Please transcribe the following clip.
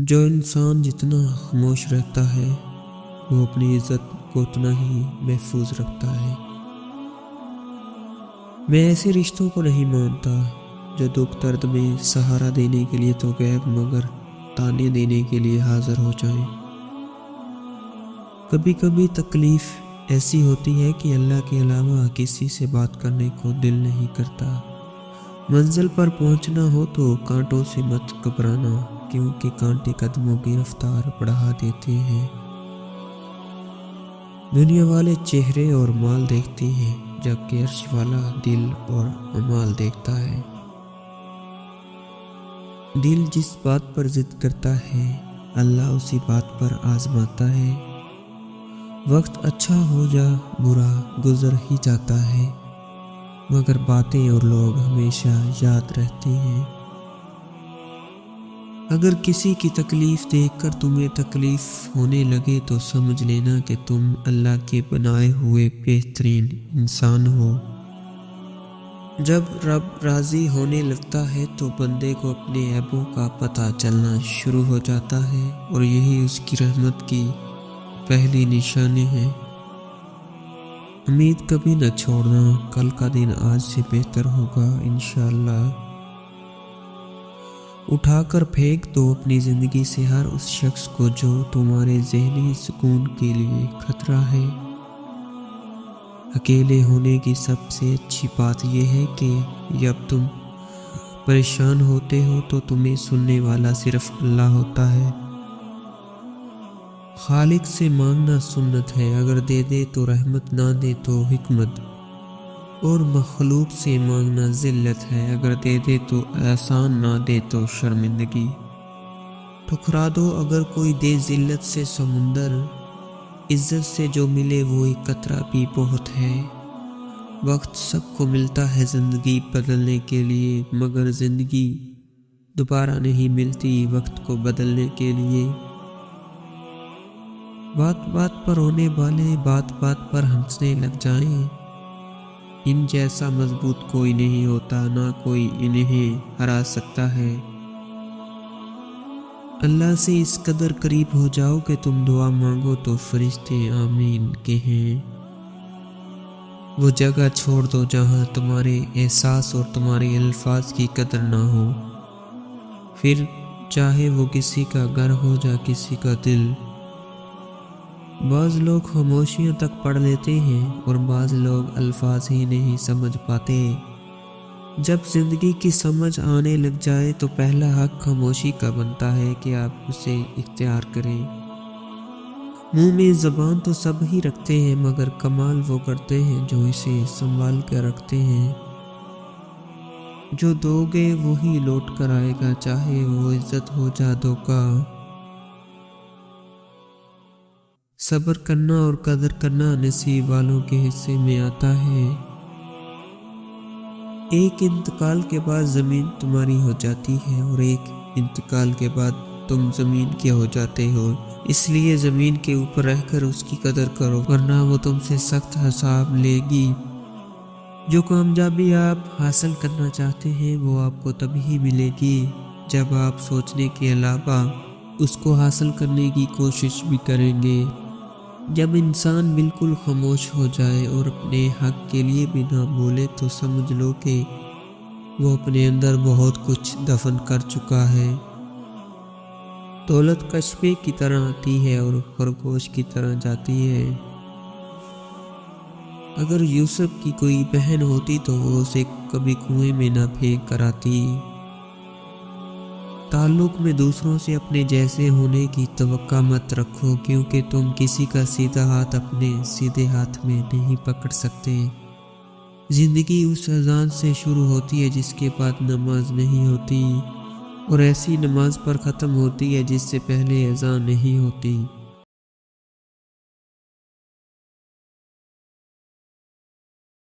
جو انسان جتنا خاموش رہتا ہے وہ اپنی عزت کو اتنا ہی محفوظ رکھتا ہے۔ میں ایسے رشتوں کو نہیں مانتا جو دکھ درد میں سہارا دینے کے لیے تو غائب مگر تانے دینے کے لیے حاضر ہو جائیں۔ کبھی کبھی تکلیف ایسی ہوتی ہے کہ اللہ کے علاوہ کسی سے بات کرنے کو دل نہیں کرتا۔ منزل پر پہنچنا ہو تو کانٹوں سے مت گھبرانا، کیونکہ کانٹے قدموں کی رفتار بڑھا دیتے ہیں۔ دنیا والے چہرے اور مال دیکھتے ہیں، جبکہ عرش والا دل اور اعمال دیکھتا ہے۔ دل جس بات پر ضد کرتا ہے اللہ اسی بات پر آزماتا ہے۔ وقت اچھا ہو جا برا گزر ہی جاتا ہے، مگر باتیں اور لوگ ہمیشہ یاد رہتے ہیں۔ اگر کسی کی تکلیف دیکھ کر تمہیں تکلیف ہونے لگے تو سمجھ لینا کہ تم اللہ کے بنائے ہوئے بہترین انسان ہو۔ جب رب راضی ہونے لگتا ہے تو بندے کو اپنے عیبوں کا پتہ چلنا شروع ہو جاتا ہے، اور یہی اس کی رحمت کی پہلی نشانی ہے۔ امید کبھی نہ چھوڑنا، کل کا دن آج سے بہتر ہوگا انشاءاللہ۔ اٹھا کر پھینک دو اپنی زندگی سے ہر اس شخص کو جو تمہارے ذہنی سکون کے لیے خطرہ ہے۔ اکیلے ہونے کی سب سے اچھی بات یہ ہے کہ جب تم پریشان ہوتے ہو تو تمہیں سننے والا صرف اللہ ہوتا ہے۔ خالق سے مانگنا سنت ہے، اگر دے دے تو رحمت، نہ دے تو حکمت، اور مخلوق سے مانگنا ذلت ہے، اگر دے دے تو احسان، نہ دے تو شرمندگی۔ ٹھکرا دو اگر کوئی دے ذلت سے سمندر، عزت سے جو ملے وہ ایک قطرہ بھی بہت ہے۔ وقت سب کو ملتا ہے زندگی بدلنے کے لیے، مگر زندگی دوبارہ نہیں ملتی وقت کو بدلنے کے لیے۔ بات بات پر رونے والے بات بات پر ہنسنے لگ جائیں، ان جیسا مضبوط کوئی نہیں ہوتا، نہ کوئی انہیں ہرا سکتا ہے۔ اللہ سے اس قدر قریب ہو جاؤ کہ تم دعا مانگو تو فرشتے آمین کہیں۔ وہ جگہ چھوڑ دو جہاں تمہارے احساس اور تمہارے الفاظ کی قدر نہ ہو، پھر چاہے وہ کسی کا گھر ہو یا کسی کا دل۔ بعض لوگ خاموشیاں تک پڑھ لیتے ہیں اور بعض لوگ الفاظ ہی نہیں سمجھ پاتے۔ جب زندگی کی سمجھ آنے لگ جائے تو پہلا حق خاموشی کا بنتا ہے کہ آپ اسے اختیار کریں۔ منہ میں زبان تو سب ہی رکھتے ہیں، مگر کمال وہ کرتے ہیں جو اسے سنبھال کر رکھتے ہیں۔ جو دو گے وہی لوٹ کر آئے گا، چاہے وہ عزت ہو یا دھوکہ۔ صبر کرنا اور قدر کرنا نصیب والوں کے حصے میں آتا ہے۔ ایک انتقال کے بعد زمین تمہاری ہو جاتی ہے، اور ایک انتقال کے بعد تم زمین کے ہو جاتے ہو، اس لیے زمین کے اوپر رہ کر اس کی قدر کرو، ورنہ وہ تم سے سخت حساب لے گی۔ جو کامیابی آپ حاصل کرنا چاہتے ہیں وہ آپ کو تبھی ملے گی جب آپ سوچنے کے علاوہ اس کو حاصل کرنے کی کوشش بھی کریں گے۔ جب انسان بالکل خاموش ہو جائے اور اپنے حق کے لیے بھی نہ بولے تو سمجھ لو کہ وہ اپنے اندر بہت کچھ دفن کر چکا ہے۔ دولت کشمے کی طرح آتی ہے اور خرگوش کی طرح جاتی ہے۔ اگر یوسف کی کوئی بہن ہوتی تو وہ اسے کبھی کنویں میں نہ پھینک کر آتی۔ تعلق میں دوسروں سے اپنے جیسے ہونے کی توقع مت رکھو، کیونکہ تم کسی کا سیدھا ہاتھ اپنے سیدھے ہاتھ میں نہیں پکڑ سکتے۔ زندگی اس اذان سے شروع ہوتی ہے جس کے بعد نماز نہیں ہوتی، اور ایسی نماز پر ختم ہوتی ہے جس سے پہلے اذان نہیں ہوتی۔